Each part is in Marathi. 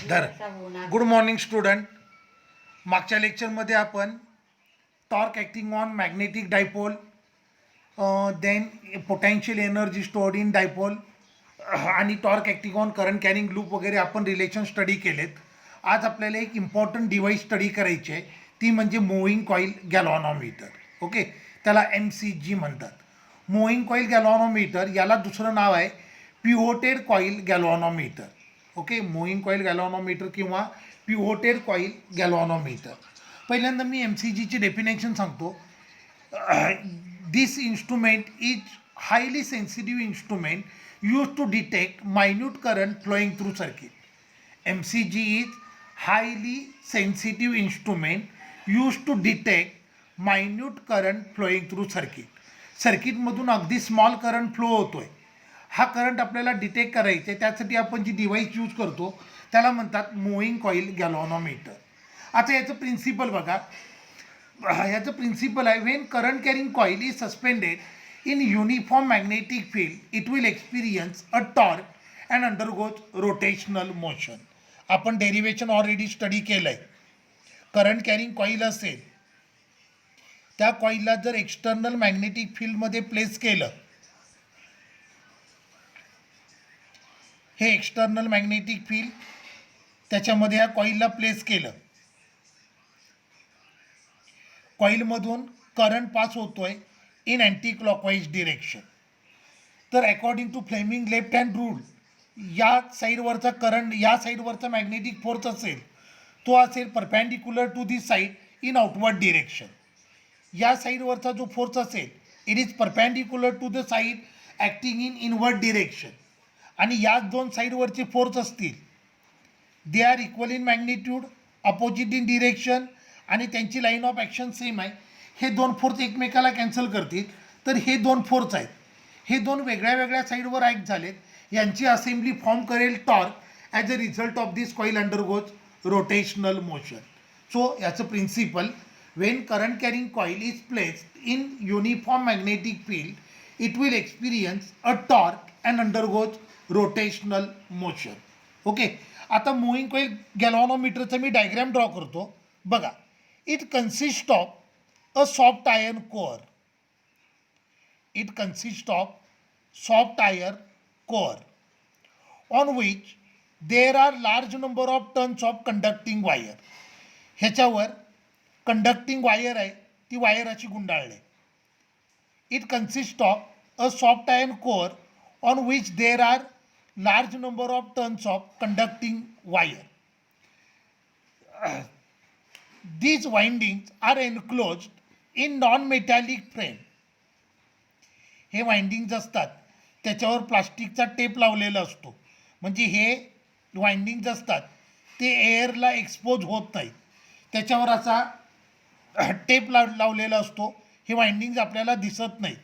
धर. Good morning student. मागच्या लेक्चरमध्ये आपण torque acting on magnetic dipole, then potential energy stored in dipole आणि torque acting on current carrying loop वगैरे आपण रिलेशन स्टडी केलेत. आज आपल्याला एक इम्पॉर्टंट डिव्हाइस स्टडी करायची आहे, ती म्हणजे मूव्हिंग कॉईल गॅल्व्हॅनोमीटर. ओके, त्याला MCG म्हणतात. मूव्हिंग कॉईल गॅल्व्हॅनोमीटर याला दुसरं नाव आहे पिव्होटेड कॉईल गॅल्व्हॅनोमीटर. ओके, मूव्हिंग कॉईल गॅल्व्हॅनोमीटर किंवा पिव्होटेड कॉईल गॅल्व्हॅनोमीटर. पहिल्यांदा मी MCGची डेफिनेशन सांगतो. दिस instrument is highly sensitive instrument used to detect minute current flowing through circuit. MCG is highly sensitive instrument used to detect minute current flowing through circuit. सर्किटमधून अगदी स्मॉल करंट फ्लो होतोय, हा करंट आपल्याला डिटेक्ट करायचा आहे. त्यासाठी आपण जी डिव्हाइस यूज करतो त्याला म्हणतात मूव्हिंग कॉईल गॅल्व्हॅनोमीटर. आता याचं प्रिन्सिपल बघा. याचं प्रिन्सिपल आहे, when current carrying coil is suspended in uniform magnetic field it will experience a torque and undergoes rotational motion. आपण डेरिवेशन ऑलरेडी स्टडी केलं आहे. करंट कॅरिंग कॉईल असेल, त्या कॉईलला जर एक्सटर्नल मॅग्नेटिक फील्डमध्ये प्लेस केलं, हे एक्सटर्नल मॅग्नेटिक फील्ड त्याच्यामध्ये ह्या कॉईलला प्लेस केलं, कॉईलमधून करंट पास होतोय इन अँटी क्लॉकवाईज डिरेक्शन. तर according to Fleming left hand rule, या साईडवरचा करंट, या साईडवरचा मॅग्नेटिक फोर्स असेल तो असेल perpendicular to this side in outward direction. या साईडवरचा जो फोर्स असेल it is perpendicular to the side acting in inward direction. आणि या दोन साईडवरचे फोर्स असतील, they are equal in magnitude, opposite in direction आणि त्यांची लाईन ऑफ ॲक्शन सेम आहे. हे दोन फोर्स एकमेकाला कॅन्सल करतील, तर हे दोन फोर्स आहेत, हे दोन वेगळ्या वेगळ्या साईडवर ॲक्ट झालेत, यांची असेंब्ली फॉर्म करेल torque. As a result of this coil undergoes rotational motion. So याचं principal, when current carrying coil is placed in uniform magnetic field it will experience a torque and undergoes rotational motion. Okay, आता मूव्हिंग कॉईल गॅल्व्हॅनोमीटरचा मी डायग्राम ड्रॉ करतो. बघा, it consist of a soft iron core. It consist of soft iron core on which there are large number of turns of conducting wire. ह्याच्यावर कंडक्टिंग वायर आहे, ती वायर अशी गुंडाळले. It consist of a soft iron core on which there are large number of turns of conducting wire. These windings are enclosed in non metallic frame. हे वाइंडिंग्स असतात त्याच्यावर प्लास्टिकचा टेप लावलेला असतो, म्हणजे हे वाइंडिंग्स असतात ते एअरला एक्सपोज होत नाही. त्याच्यावर असा टेप लावलेला असतो, हे वाइंडिंग्स आपल्याला दिसत नाही.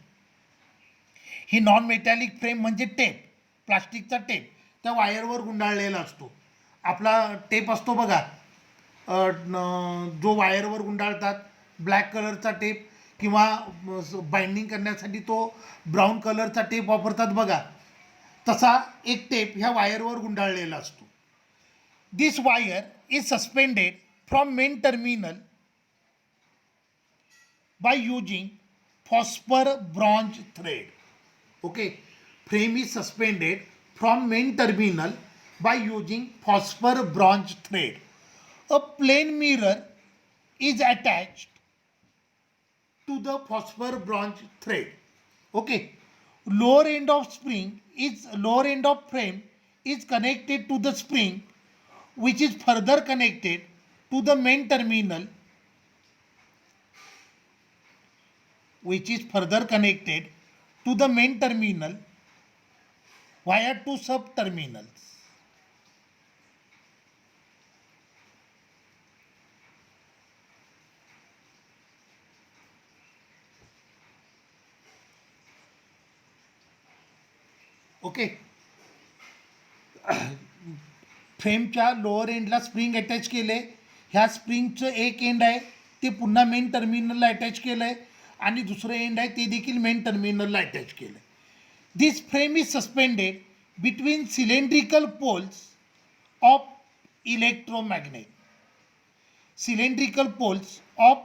ही नॉन मेटॅलिक फ्रेम म्हणजे टेप, प्लास्टिकचा टेप त्या वायरवर गुंडाळलेला असतो. आपला टेप असतो बघा, जो वायरवर गुंडाळतात, ब्लॅक कलरचा टेप, किंवा बाइंडिंग करण्यासाठी तो ब्राऊन कलरचा टेप वापरतात बघा, तसा एक टेप ह्या वायरवर गुंडाळलेला असतो. This wire is suspended from main terminal by using phosphor bronze thread. Okay, frame is suspended from main terminal by using phosphor bronze thread. A plane mirror is attached to the phosphor bronze thread. Okay, lower end of frame is connected to the spring, which is further connected to the main terminal, via two sub terminals. Okay, फ्रेमच्या लोअर एंडला स्प्रिंग अटॅच केले. ह्या स्प्रिंगचं एक एंड आहे ते पुन्हा मेन टर्मिनलला अटॅच केलं आहे, आणि दुसरं एंड आहे ते देखील मेन टर्मिनलला अटॅच केलं. This frame is suspended between cylindrical poles of electromagnet. Cylindrical poles of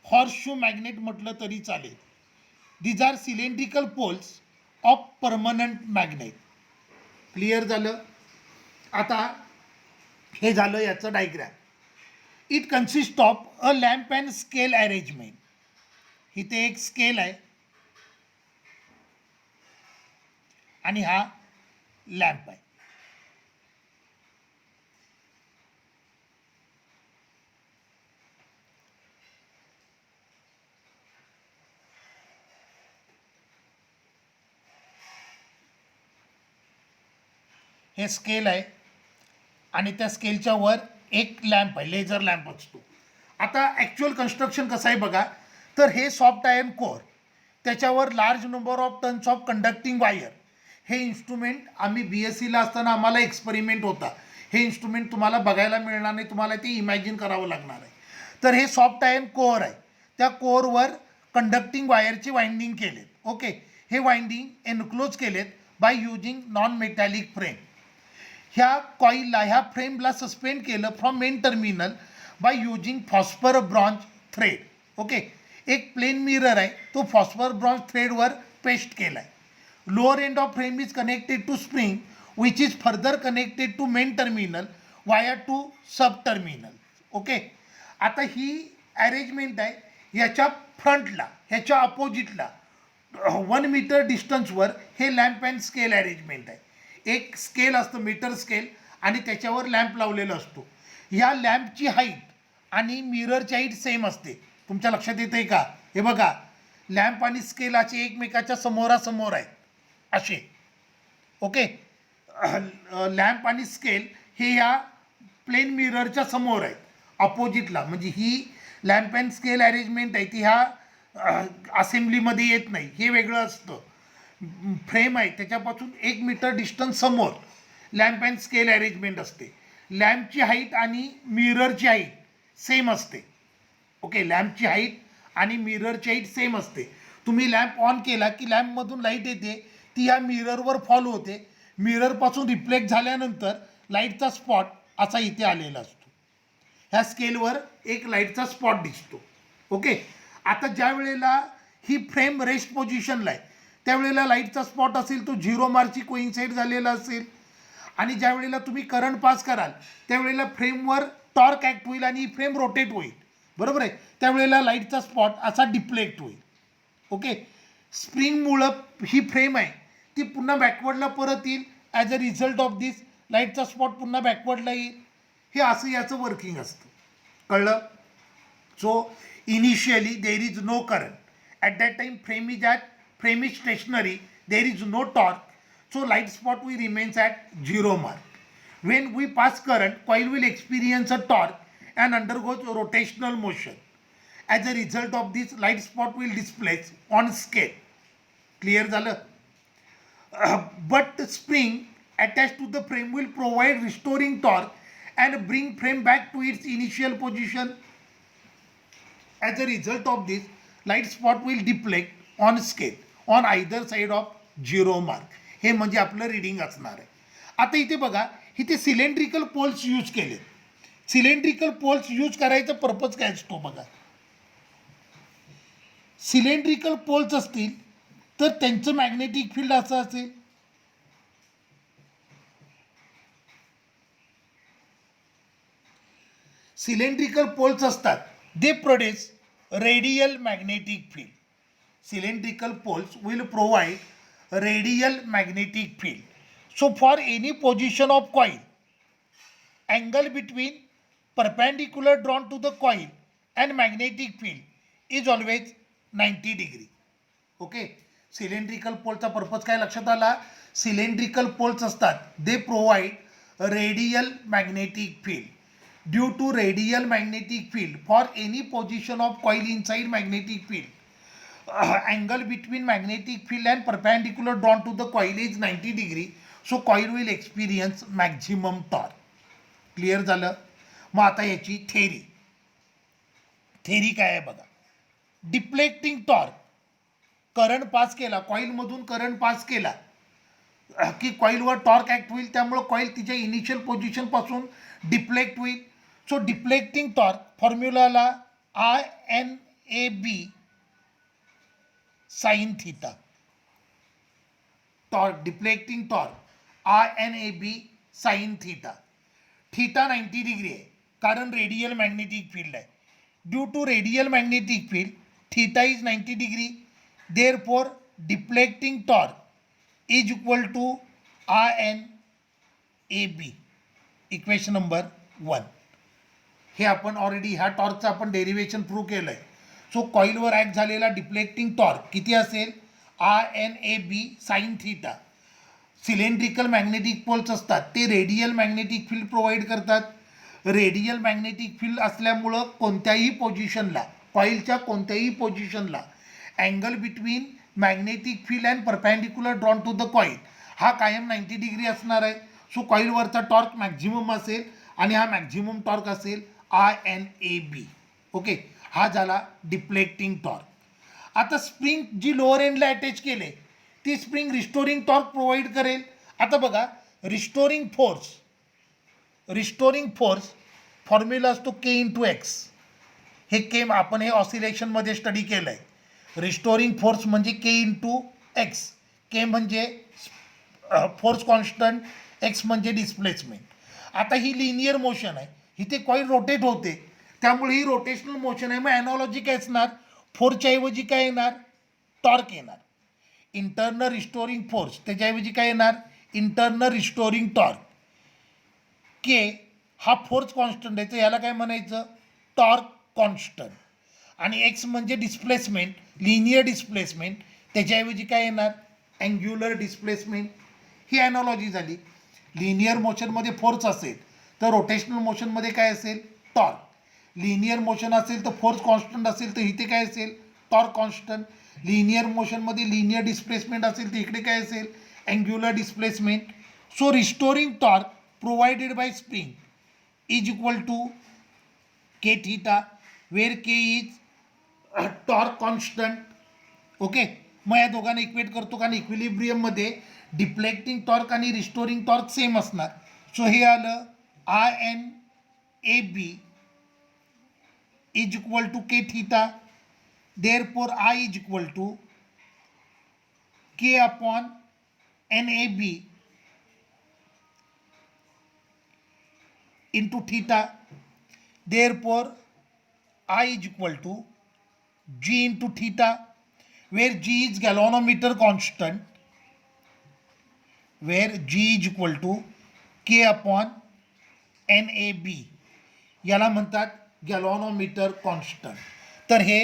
horseshoe magnet म्हटलं तरी चालेल. These are cylindrical poles of permanent magnet. Clear झालं. आता हे झालं याचं diagram. It consist of a lamp and scale arrangement. इथे एक स्केल आहे आणि हा लॅम्प आहे. हे स्केल आहे आणि त्या स्केलच्या वर एक लॅम्प आहे, लेझर लॅम्प असतो. आता ॲक्च्युअल कन्स्ट्रक्शन कसं आहे बघा. तर हे सॉफ्ट आयर्न कोअर, त्याच्यावर large number of tons of conducting wire. हे इन्स्ट्रुमेंट आम्ही BScला असताना आम्हाला एक्सपेरिमेंट होता. हे इन्स्ट्रुमेंट तुम्हाला बघायला मिळणार नाही, तुम्हाला ते इमॅजिन करावं लागणार आहे. तर हे सॉफ्ट आयर्न कोअर आहे. त्या कोअरवर कंडक्टिंग वायरचे वाइंडिंग केलेत. ओके, हे वाइंडिंग एनक्लोज केलेत by using non metallic frame. ह्या कॉईलला, ह्या फ्रेमला सस्पेंड केलं from main terminal by using phosphor bronze thread. Okay, एक प्लेन मिरर आहे, तो फॉस्फर ब्रॉन्झ थ्रेडवर पेस्ट केला आहे. Lower end of frame is connected to spring which is further connected to main terminal via to sub terminal. Okay, आता ही अरेंजमेंट आहे. ह्याच्या फ्रंटला, ह्याच्या अपोजिटला 1 मीटर डिस्टन्सवर हे लॅम्प अँड स्केल अरेंजमेंट आहे. एक स्केल असतं, मीटर स्केल, आणि त्याच्यावर लॅम्प लावलेला असतो. ह्या लॅम्पची हाईट आणि मिररची हाईट सेम असते. तुमच्या लक्षात येते का? हे बघा, लॅम्प आणि स्केल असे एकमेकाच्या समोरासमोर आहेत असे. ओके, लॅम्प आणि स्केल हे ह्या प्लेन मिररच्या समोर आहेत अपोजिटला. म्हणजे ही लॅम्प अँड स्केल अरेंजमेंट आहे ती ह्या असेंब्लीमध्ये येत नाही, हे वेगळं असतं. फ्रेम आहे त्याच्यापासून 1 मीटर डिस्टन्स समोर लॅम्प अँड स्केल अरेंजमेंट असते. लॅम्पची हाईट आणि मिररची हाईट सेम असते. ओके, लॅम्पची हाईट आणि मिररची हाईट सेम असते. तुम्ही लॅम्प ऑन केला की लॅम्पमधून लाईट येते, ती या मिररवर फॉलो होते. मिररपासून रिफ्लेक्ट झाल्यानंतर लाईटचा स्पॉट असा इथे आलेला असतो. ह्या स्केलवर एक लाईटचा स्पॉट दिसतो. ओके, आता ज्या वेळेला ही फ्रेम रेस्ट पोझिशनला आहे त्यावेळेला लाईटचा स्पॉट असेल तो 0 मार्कची कोइन्साइड झालेला असेल. आणि ज्या वेळेला तुम्ही करंट पास कराल त्यावेळेला फ्रेमवर टॉर्क ॲक्ट होईल आणि फ्रेम रोटेट होईल. बरोबर आहे, त्यावेळेला लाईटचा स्पॉट असा डिफ्लेक्ट होईल. ओके, स्प्रिंगमुळं ही फ्रेम आहे ती पुन्हा बॅकवर्डला परत येईल. ॲज अ रिझल्ट ऑफ दिस लाईटचा स्पॉट पुन्हा बॅकवर्डला येईल. हे असं याचं वर्किंग असतं. कळलं? So initially there is no current. At that time frame is stationary, there is no torque, so light spot will remains at 0 mark. When we pass current, coil will experience a torque and undergoes rotational motion. As a result of this, light spot will displace on scale. Clear झालं? But the spring attached to the frame will provide restoring torque and bring frame back to its initial position. As a result of this, light spot will deflect on scale on either side of 0 mark. हे म्हणजे आपलं रिडिंग असणार आहे. आता इथे बघा, इथे सिलेंड्रिकल पोल्स यूज केले. सिलेंड्रिकल पोल्स यूज करायचा पर्पज काय असतो बघा. सिलेंड्रिकल पोल्स असतील तर त्यांचं मॅग्नेटिक फील्ड असं असेल. सिलेंड्रिकल पोल्स असतात, they produce radial magnetic field. Cylindrical poles will provide radial magnetic field. So for any position of coil, angle between perpendicular drawn to the coil and magnetic field is always 90 degree. Okay, cylindrical poleचा purpose काय लक्षात आला. cylindrical poles असतात, they provide radial magnetic field. Due to radial magnetic field, for any position of coil inside magnetic field, angle between magnetic field and perpendicular drawn to the coil is 90 degree. So coil will experience maximum torque. Clear झालं? मग आता याची थेरी काय आहे बघा. डिफ्लेक्टिंग टॉर्क, करंट पास केला, कॉइलमधून करंट पास केला की कॉईलवर टॉर्क ॲक्ट होईल, त्यामुळं कॉईल तिच्या इनिशियल पोझिशनपासून डिप्लेक्ट होईल. सो डिप्लेक्टिंग टॉर्क फॉर्म्युलाला INAB sine theta. Torque deflecting torque INAB sine theta. Theta 90 degree आहे कारण रेडियल मॅग्नेटिक फील्ड आहे. Due to radial magnetic field theta is 90 degree. Therefore deflecting torque is equal to INAB. Equation number 1. हे आपण ऑलरेडी ह्या टॉर्कचं आपण डेरिवेशन प्रूव्ह केलं आहे. सो कॉईलवर ॲक्ट झालेला डिप्लेक्टिंग टॉर्क किती असेल? INAB sine theta. Cylindrical magnetic poles असतात ते रेडियल मॅग्नेटिक फील्ड प्रोव्हाइड करतात. रेडियल मॅग्नेटिक फील्ड असल्यामुळं कोणत्याही पोझिशनला, कॉईलच्या कोणत्याही पोझिशनला angle between magnetic field and perpendicular drawn to the coil हा कायम 90 डिग्री असणार आहे. सो कॉईलवरचा टॉर्क मॅक्झिमम असेल आणि हा मॅक्झिमम टॉर्क असेल INAB. ओके, हा झाला डिप्लेक्टिंग टॉर्क. आता स्प्रिंग जी लोअर एंडला अटॅच केले ती स्प्रिंग रिस्टोरिंग टॉर्क प्रोव्हाइड करेल. आता बघा, रिस्टोरिंग फोर्स फॉर्म्युला असतो K×X. हे के आपण हे ऑसिलेशनमध्ये स्टडी केलं आहे. रिस्टोरिंग फोर्स म्हणजे K×X. के म्हणजे फोर्स कॉन्स्टंट, एक्स म्हणजे डिस्प्लेसमेंट. आता ही लिनियर मोशन आहे, इथे कॉईल रोटेट होते त्यामुळे ही रोटेशनल मोशन आहे. मग ॲनॉलॉजी काय असणार? फोर्सच्या ऐवजी काय येणार? टॉर्क येणार. इंटरनल रिस्टोरिंग फोर्स त्याच्याऐवजी काय येणार? Internal restoring torque. के हा फोर्स कॉन्स्टंट आहे तर याला काय म्हणायचं? Torque constant. आणि एक्स म्हणजे डिस्प्लेसमेंट, लिनियर डिस्प्लेसमेंट, त्याच्याऐवजी काय येणार? Angular displacement. ही ॲनॉलॉजी झाली. लिनियर मोशनमध्ये फोर्स असेल तर रोटेशनल मोशनमध्ये काय असेल? टॉर्क. लिनियर मोशन असेल तर फोर्स कॉन्स्टंट असेल तर इथे काय असेल? Torque constant. लिनियर मोशनमध्ये लिनियर डिस्प्लेसमेंट असेल तर इकडे काय असेल? Angular displacement. So restoring torque provided by spring is equal to K theta, where K is torque constant. Okay, मग या दोघांना इक्वेट करतो कारण इक्विलिब्रियममध्ये डिप्लेक्टिंग टॉर्क आणि रिस्टोरिंग टॉर्क सेम असणार. सो हे आलं INAB is equal to K theta. Therefore I is equal to K upon NAB into theta. Therefore I is equal to G into theta, where G is galvanometer constant, where G is equal to K upon NAB. याला म्हणतात गॅल्व्हॅनोमीटर कॉन्स्टंट. तर हे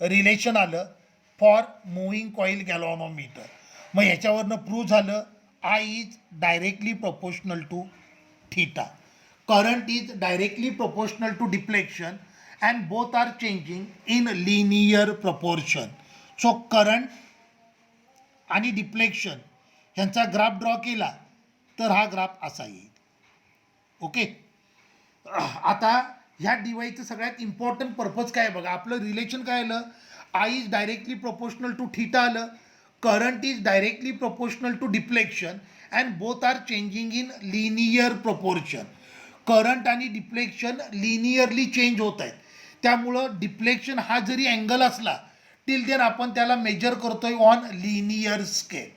रिलेशन आलं फॉर मुव्हिंग कॉईल गॅल्व्हॅनोमीटर. मग ह्याच्यावरनं प्रूव्ह झालं I is directly proportional to theta. Current is directly proportional to deflection and both are changing in linear proportion. So current आणि डिफ्लेक्शन ह्यांचा ग्राफ ड्रॉ केला तर हा ग्राफ असा येईल. ओके, आता ह्या डिव्हाइसचं सगळ्यात इम्पॉर्टंट पर्पज काय बघा. आपलं रिलेशन काय आलं? I is directly proportional to theta आलं. Current is directly proportional to deflection and both are changing in linear proportion. Current आणि डिफ्लेक्शन लिनियरली चेंज होत आहेत. त्यामुळं डिफ्लेक्शन हा जरी अँगल असला टिल देन आपण त्याला मेजर करतोय ऑन लिनियर स्केल.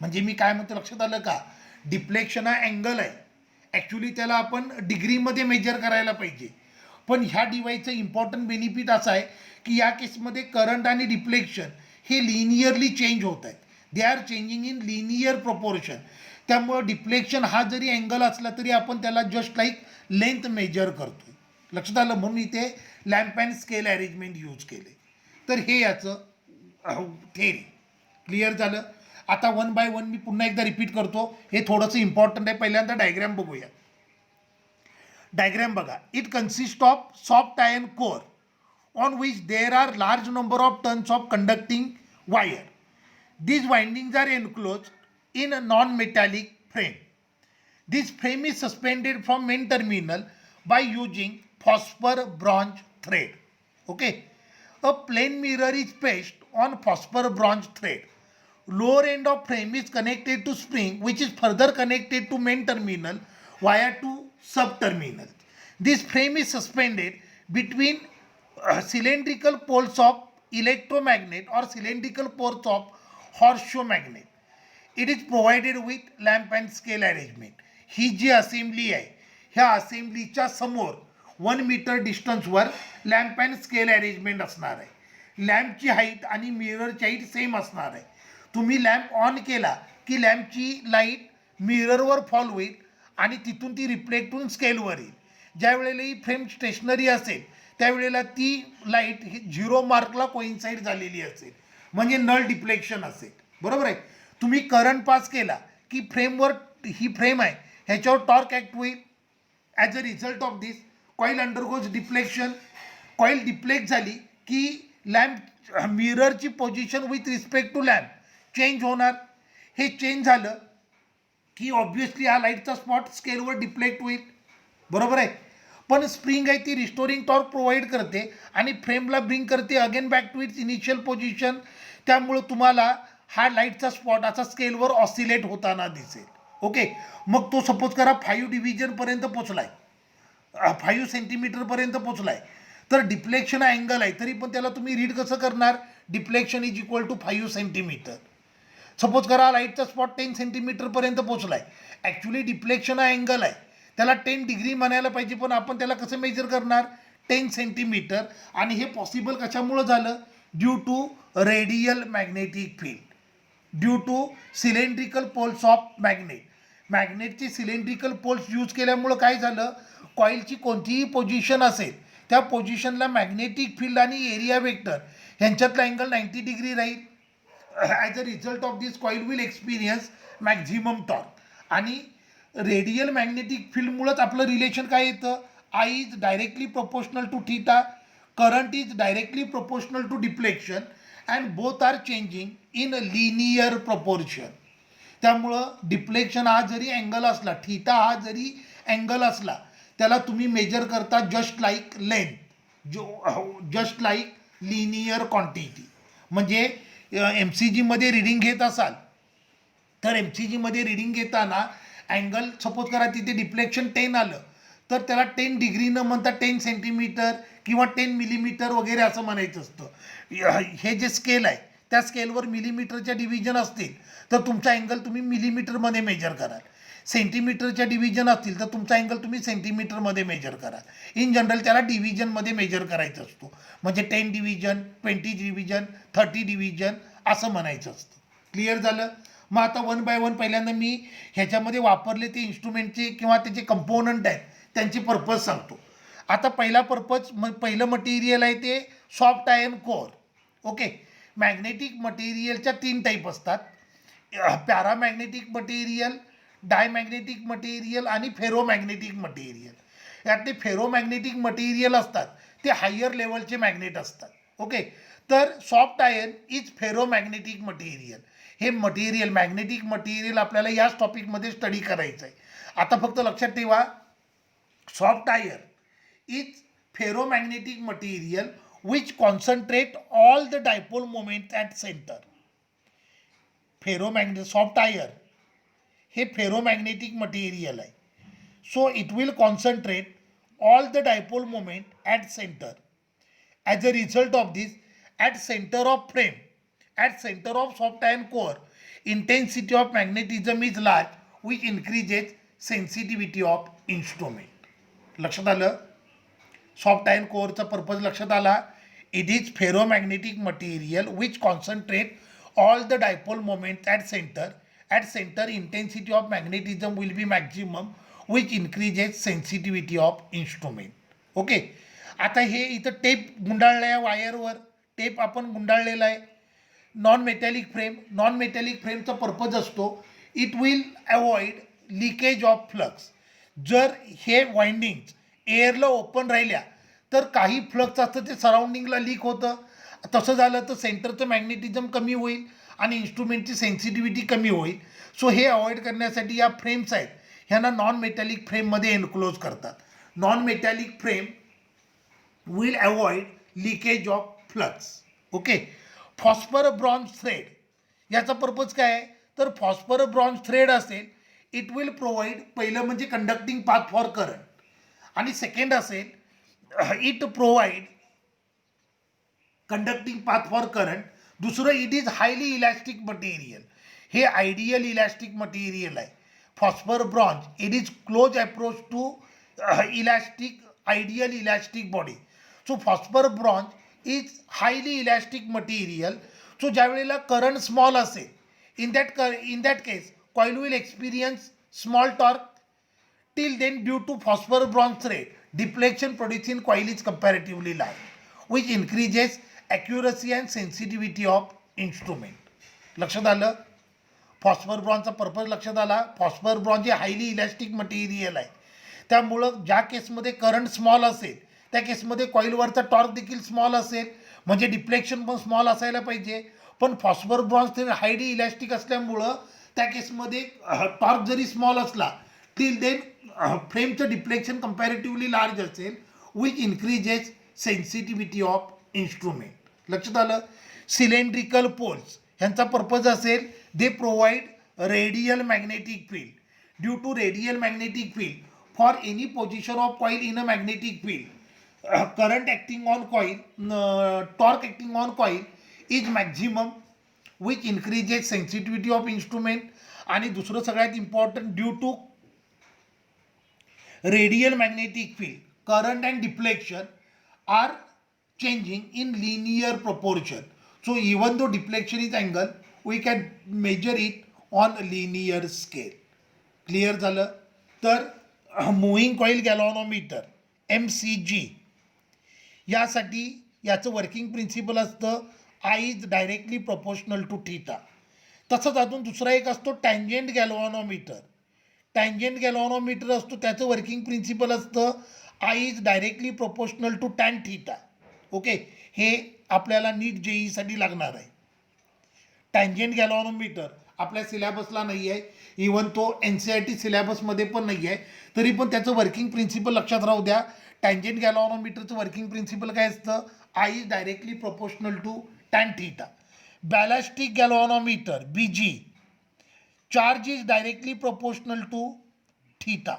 म्हणजे मी काय म्हणतो लक्षात आलं का? डिफ्लेक्शन हा अँगल आहे, ॲक्च्युली त्याला आपण डिग्रीमध्ये मेजर करायला पाहिजे. पण ह्या डिव्हाइसचं इम्पॉर्टंट बेनिफिट असं आहे की या केसमध्ये करंट आणि डिफ्लेक्शन हे लिनियरली चेंज होत आहेत. They are changing in linear proportion. त्यामुळं डिफ्लेक्शन हा जरी अँगल असला तरी आपण त्याला जस्ट लाईक लेंथ मेजर करतो. लक्षात आलं? म्हणून इथे lamp and scale arrangement use केले. तर हे याचं थेरी क्लिअर झालं. आता 1 बाय 1 मी पुन्हा एकदा रिपीट करतो, हे थोडंसं इम्पॉर्टंट आहे. पहिल्यांदा डायग्रॅम बघूया. डायग्रॅम बघा. It consist of soft iron core on which there are large number of turns of conducting wire. These windings are enclosed in a non-metallic frame. This frame is suspended from main terminal by using phosphor bronze thread. Okay, a plain mirror is placed on phosphor bronze thread. lower end of frame is connected to spring which is further connected to main terminal via two sub-terminals. This frame is suspended between cylindrical poles of electromagnet or cylindrical poles of horseshoe magnet. It is provided with lamp and scale arrangement. ही जी असेंब्ली आहे ह्या असेंब्लीच्या समोर 1 मीटर डिस्टन्सवर लॅम्प अँड स्केल अरेंजमेंट असणार आहे. लॅम्पची हाईट आणि मिररची हाईट सेम असणार आहे. तुम्ही लॅम्प ऑन केला की लॅम्पची लाईट मिररवर फॉल होईल आणि तिथून ती रिफ्लेक्ट होऊन स्केलवर येईल. ज्या वेळेला ही फ्रेम स्टेशनरी असेल त्यावेळेला ती लाईट ही 0 मार्कला कोइन्साइड झालेली असेल म्हणजे नल डिफ्लेक्शन असेल. बरोबर आहे. तुम्ही करंट पास केला की फ्रेमवर ही फ्रेम आहे ह्याच्यावर टॉर्क ॲक्ट होईल. As a result of this coil undergoes deflection. Coil deflect झाली की लॅम्प मिररची position with respect to lamp change होणार. हे चेंज झालं की ऑब्व्हियसली हा लाईटचा स्पॉट स्केलवर डिफ्लेक्ट होईल. बरोबर आहे. पण स्प्रिंग आहे ती रिस्टोरिंग टॉर्क प्रोव्हाइड करते आणि फ्रेमला ब्रिंग करते again back to its initial position. त्यामुळं तुम्हाला हा लाईटचा स्पॉट असा स्केलवर ऑसिलेट होताना दिसेल. ओके. मग तो सपोज करा 5 डिव्हिजनपर्यंत पोचला आहे, 5 सेंटीमीटरपर्यंत पोचला आहे, तर डिफ्लेक्शन हा अँगल आहे तरी पण त्याला तुम्ही रीड कसं करणार. Deflection is equal to 5 centimetre. Suppose करा लाईटचा स्पॉट 10 सेंटीमीटरपर्यंत पोचला आहे. ॲक्च्युली डिफ्लेक्शन हा अँगल आहे त्याला 10 डिग्री म्हणायला पाहिजे पण आपण त्याला कसं मेजर करणार 10 सेंटीमीटर. आणि हे पॉसिबल कशामुळं झालं. Due to radial magnetic field, due to cylindrical poles of magnet. मॅग्नेटचे सिलेंड्रिकल पोल्स यूज केल्यामुळं काय झालं. कॉईलची कोणतीही पोझिशन असेल त्या पोझिशनला मॅग्नेटिक फील्ड आणि एरिया वेक्टर ह्यांच्यातला अँगल 90 डिग्री राहील. As a result of this coil will experience maximum torque. आणि रेडियल मॅग्नेटिक फील्डमुळंच आपलं रिलेशन काय येतं. I is directly proportional to theta, current is directly proportional to deflection and both are changing in linear proportion. त्यामुळं डिफ्लेक्शन हा जरी अँगल असला, थीटा हा जरी अँगल असला, त्याला तुम्ही मेजर करता just like length, just like linear quantity. म्हणजे MCGमध्ये रिडिंग घेत असाल तर MCGमध्ये रिडिंग घेताना अँगल सपोज करा तिथे डिफ्लेक्शन 10 आलं तर त्याला 10 डिग्री न म्हणता 10 सेंटीमीटर किंवा 10 मिलीमीटर वगैरे असं म्हणायचं असतं. हे जे स्केल आहे त्या स्केलवर मिलीमीटरच्या डिव्हिजन असतील तर तुमचा अँगल तुम्ही मिलीमीटरमध्ये मेजर कराल. सेंटीमीटरच्या डिव्हिजन असतील तर तुमचा अँगल तुम्ही सेंटीमीटरमध्ये मेजर कराल. इन जनरल त्याला डिव्हिजनमध्ये मेजर करायचं असतो. म्हणजे 10 डिव्हिजन, 20 डिव्हिजन, 30 डिव्हिजन असं म्हणायचं असतं. क्लिअर झालं. मग आता 1 बाय 1 पहिल्यांदा मी ह्याच्यामध्ये वापरले ते इन्स्ट्रुमेंटचे किंवा त्याचे कंपोनंट आहेत त्यांची पर्पज सांगतो. आता पहिला पर्पज पहिलं मटेरियल आहे ते soft iron core. Okay. Magnetic मटेरियलच्या 3 टाईप असतात. पॅरामॅग्नेटिक मटेरियल, डायमॅग्नेटिक मटेरियल आणि फेरोमॅग्नेटिक मटेरियल. यातले फेरोमॅग्नेटिक मटेरियल असतात ते हायर लेवलचे मॅग्नेट असतात. ओके. तर soft iron is ferromagnetic material. हे मटेरियल मॅग्नेटिक मटेरियल आपल्याला याच टॉपिकमध्ये स्टडी करायचं आहे. आता फक्त लक्षात ठेवा soft iron is ferromagnetic material which concentrate all the dipole moment at center. Soft iron हे फेरोमॅग्नेटिक मटेरियल आहे. So it will concentrate all the dipole moment at centre. As a result of this at centre of frame, at centre of soft iron core intensity of magnetism is large which increases sensitivity of instrument. लक्षात आलं. सॉफ्ट आयर्न कोअरचा पर्पज लक्षात आला. It is ferromagnetic material which concentrate all the dipole moment at centre. At centre intensity of magnetism will be maximum which increases sensitivity of instrument. Okay. आता हे इथं टेप गुंडाळलं आहे वायरवर, टेप आपण गुंडाळलेला आहे. Non metallic frame, non metallic फ्रेमचा पर्पज असतो it will avoid leakage of flux. जर हे वाइंडिंग्स एअरला ओपन राहिल्या तर काही फ्लक्स असतं ते सराउंडिंगला लीक होतं. तसं झालं तर सेंटरचं मॅग्नेटिझम कमी होईल आणि इन्स्ट्रुमेंटची सेन्सिटिव्हिटी कमी होईल. सो हे अवॉइड करण्यासाठी या फ्रेम्स आहेत ह्यांना नॉन मेटॅलिक फ्रेममध्ये एनक्लोज करतात. Non metallic frame will avoid leakage of flux. Okay. Phosphor bronze thread याचा पर्पज काय आहे, तर फॉस्फर ब्रॉन्झ थ्रेड असेल, इट विल प्रोव्हाइड, पहिलं म्हणजे कंडक्टिंग पाथ फॉर करंट, आणि सेकंड असेल it provide conducting path for current, दुसरं it is highly elastic material, हे आयडियल इलॅस्टिक मटेरियल आहे. Phosphor bronze it is close approach to elastic, ideal elastic body. So phosphor bronze is highly elastic material. So ज्या वेळेला करंट स्मॉल असेल, in that case coil will experience small torque. Till then, due to phosphor bronze thread, deflection produced in coil is comparatively large, which increases accuracy and sensitivity of instrument. लक्षात आलं? फॉस्फर ब्रॉन्झचा पर्पज लक्षात आला. फॉस्फर ब्रॉन्झ हे हायली इलॅस्टिक मटेरियल आहे, त्यामुळं ज्या केसमध्ये करंट स्मॉल असेल त्या केसमध्ये कॉईलवरचा टॉर्क देखील स्मॉल असेल, म्हणजे डिफ्लेक्शन पण स्मॉल असायला पाहिजे. पण फॉस्फर ब्रॉन्झ हे हायली इलॅस्टिक असल्यामुळं त्या केसमध्ये टॉर्क जरी स्मॉल असला, टिल देन फ्रेमचं डिफ्लेक्शन कंपॅरेटिव्हली लार्ज असेल, which increases sensitivity of instrument. लक्षात आलं? सिलेंड्रिकल पोल्स ह्यांचा पर्पज असेल, they provide radial magnetic field. Due to radial magnetic field for any position of coil in a magnetic field, current acting on coil, torque acting on coil is maximum, which increases sensitivity of instrument. आणि दुसरं सगळ्यात important, due to radial magnetic field, current and deflection are changing in linear proportion. So even though deflection is angle, we can measure it on linear scale. Clear झालं? तर मूव्हिंग कॉईल गॅल्व्हनोमीटर MCG यासाठी याचं वर्किंग प्रिन्सिपल असतं, I is directly proportional to theta. तसंच अजून दुसरा एक असतो टँजेंट गॅल्व्हनोमीटर. टँजेंट गॅल्व्हनोमीटर असतो, त्याचं वर्किंग प्रिन्सिपल असतं, I is directly proportional to tan theta. Okay, हे आपल्याला नीट जेईसाठी लागणार आहे. टँजेंट गॅल्व्हनोमीटर आपल्या सिलेबसला नाही आहे, इवन तो NCERT सिलेबसमध्ये पण नाही आहे, तरी पण त्याचं वर्किंग प्रिन्सिपल लक्षात राहू द्या. टँजेंट गॅल्व्हनोमीटरचं वर्किंग प्रिन्सिपल काय असतं, I is directly proportional to tan theta. Ballistic galvanometer BG, charge is directly proportional to theta.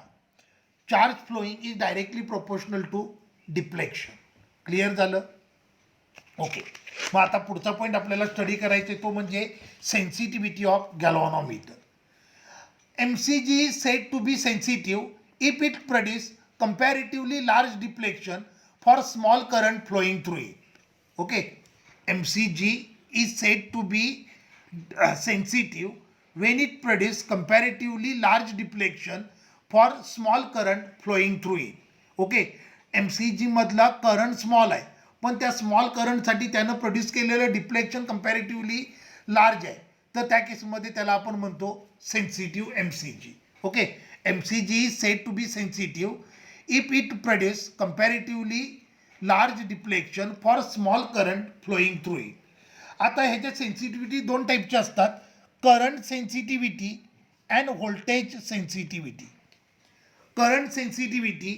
Charge flowing is directly proportional to deflection. Clear झालं? ओके, मग आता पुढचा पॉईंट आपल्याला स्टडी करायचा तो म्हणजे sensitivity of galvanometer. MCG is said to be sensitive if it produces comparatively large deflection for small current flowing through it. Okay, MCG is said to be sensitive when it produces comparatively large deflection for small current flowing through it. Okay, MCG मधला करंट स्मॉल आहे, पण त्या स्मॉल करंटसाठी त्यानं प्रोड्यूस केलेलं डिफ्लेक्शन कंपॅरेटिव्हली लार्ज आहे, तर त्या केसमध्ये त्याला आपण म्हणतो sensitive MCG. Okay, MCG is said to be sensitive if it produce comparatively large deflection for small current flowing through it. आता ह्याच्या सेन्सिटिव्हिटी दोन टाईपच्या असतात, current sensitivity and voltage sensitivity. Current sensitivity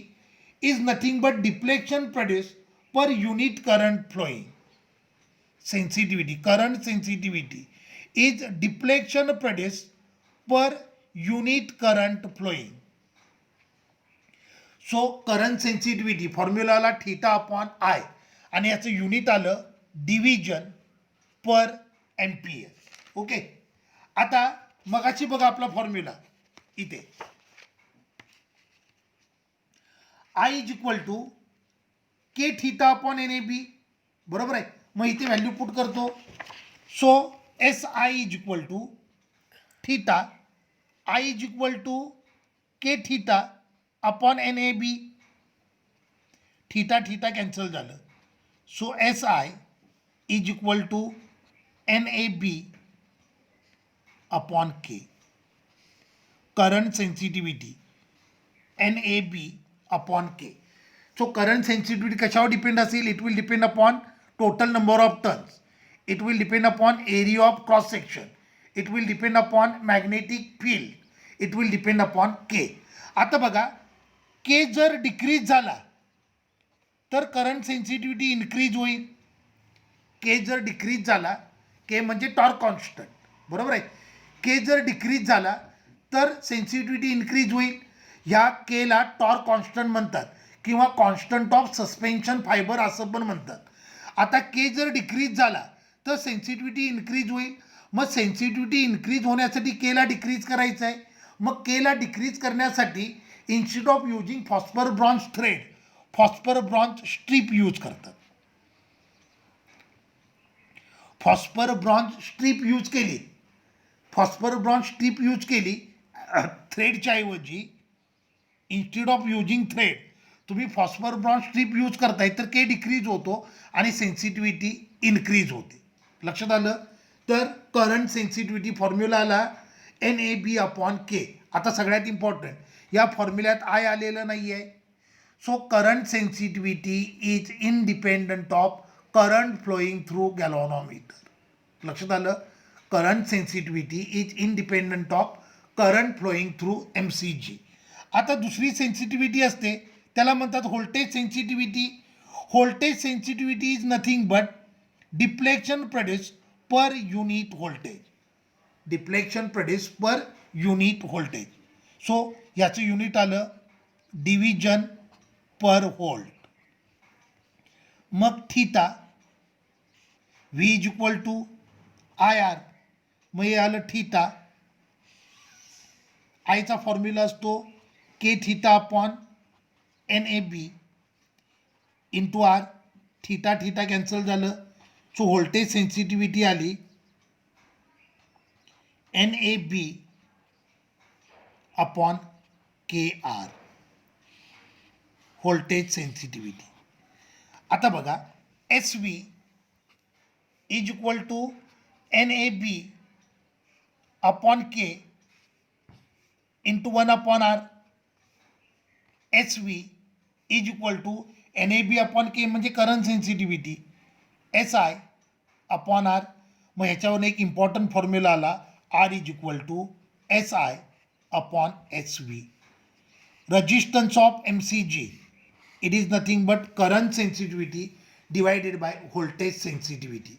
is nothing but deflection produce per unit current flowing. Sensitivity, current sensitivity is deflection produce per unit current flowing. So current sensitivity फॉर्म्युलाला थीटा अपॉन आय, आणि याचं युनिट आलं डिव्हिजन पर एम्पियर. ओके, आता मगाशी बघा आपला फॉर्म्युला इथे, I is equal to K theta upon NAB, बरोबर आहे. मग इथे व्हॅल्यू पुट करतो. So SI is equal to theta, I is equal to K theta upon NAB. Theta theta cancel झालं, so SI is equal to NAB upon K. Current sensitivity NAB upon K. So current sensitivity कशावर डिपेंड असेल, it will depend upon total number of turns, it will depend upon area of cross section, it will depend upon magnetic field, it will depend upon K. आता बघा, K जर डिक्रीज झाला तर करंट सेन्सिटिव्हिटी इन्क्रीज होईल. K जर डिक्रीज झाला, K म्हणजे टॉर्क कॉन्स्टंट, बरोबर आहे. के जर डिक्रीज झाला तर सेन्सिटिव्हिटी इन्क्रीज होईल. ह्या केला टॉर्क कॉन्स्टंट म्हणतात किंवा कॉन्स्टंट ऑफ सस्पेन्शन फायबर असं पण म्हणतात. आता के जर डिक्रीज झाला तर सेन्सिटिव्हिटी इन्क्रीज होईल. मग सेन्सिटिव्हिटी इन्क्रीज होण्यासाठी केला डिक्रीज करायचं आहे. मग केला डिक्रीज करण्यासाठी instead of using phosphor bronze thread phosphor bronze strip use करतात. फॉस्फर ब्रॉन्झ स्ट्रीप यूज केली, फॉस्फर ब्रॉन्झ स्ट्रीप यूज केली थ्रेडच्या ऐवजी. इन्स्टेड ऑफ युजिंग थ्रेड तुम्ही फॉस्फर ब्रॉन्झ स्ट्रीप यूज करताय तर के डिक्रीज होतो आणि सेन्सिटिव्हिटी इन्क्रीज होते. लक्षात आलं. तर करंट सेन्सिटिव्हिटी फॉर्म्युलाला NAB/K. आता सगळ्यात इम्पॉर्टंट या फॉर्म्युल्यात आय आलेलं नाही आहे. So current sensitivity is independent of current flowing through galvanometer. लक्षात आलं. Current sensitivity is independent of current flowing through MCG. आता दुसरी सेन्सिटिव्हिटी असते त्याला म्हणतात voltage sensitivity. Voltage sensitivity is nothing but deflection produce per unit voltage. Deflection produce per unit voltage. So याचं युनिट आलं डिव्हिजन पर व्होल्ट. मग theta V is equal to IR. मग हे आलं थीटा. आयचा फॉर्म्युला असतो K theta upon NAB into R. Theta theta cancel झालं. सो व्होल्टेज सेन्सिटिव्हिटी आली NAB upon KR. Voltage sensitivity. आता बघा SV is equal to NAB upon K into 1/R. SV is equal to NAB upon K म्हणजे current sensitivity SI upon R. मग ह्याच्यावर एक इम्पॉर्टंट फॉर्म्युला आला R is equal to SI upon SV. Resistance of MCG it is nothing but current sensitivity divided by voltage sensitivity.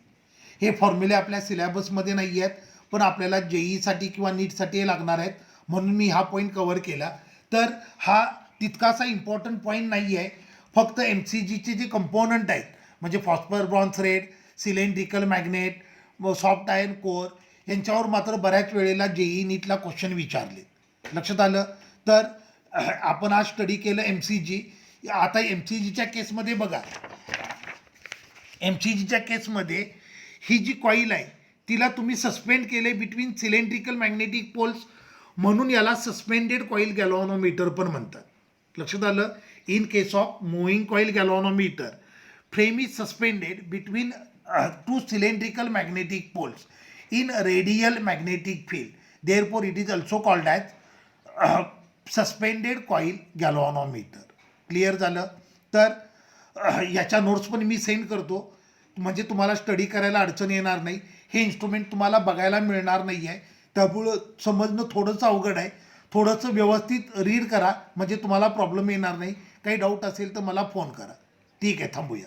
हे फॉर्म्युले आपल्या सिलेबसमध्ये नाही आहेत पण आपल्याला JEEसाठी किंवा नीटसाठी हे लागणार आहेत म्हणून मी हा पॉईंट कव्हर केला. तर हा तितकासा इम्पॉर्टंट पॉईंट नाही आहे. फक्त MCGचे जे कंपोनंट आहेत म्हणजे phosphor bronze thread, cylindrical magnet, soft iron core यांच्यावर मात्र बऱ्याच वेळेला JEE नीटला क्वेश्चन विचारले. लक्षात आलं. तर आपण आज स्टडी केलं MCG. आता MCGच्या केसमध्ये बघा, MCGच्या केसमध्ये ही जी कॉईल आहे तिला तुम्ही सस्पेंड केले बिटवीन सिलेंड्रिकल मॅग्नेटिक पोल्स म्हणून याला सस्पेंडेड कॉईल गॅल्व्हनोमीटर पण म्हणतात. लक्षात आलं. In case of moving coil galvanometer frame is suspended between two cylindrical magnetic poles in radial magnetic field. Therefore it is also called as suspended coil galvanometer. Clear झालं. तर याच्या नोट्स पण मी सेंड करतो म्हणजे तुम्हाला स्टडी करायला अडचण येणार नाही. हे इन्स्ट्रुमेंट तुम्हाला बघायला मिळणार नाही आहे त्यामुळं समजणं थोडंसं अवघड आहे. थोडंसं व्यवस्थित रीड करा म्हणजे तुम्हाला प्रॉब्लेम येणार नाही. काही डाऊट असेल तर मला फोन करा. ठीक आहे, थांबूया.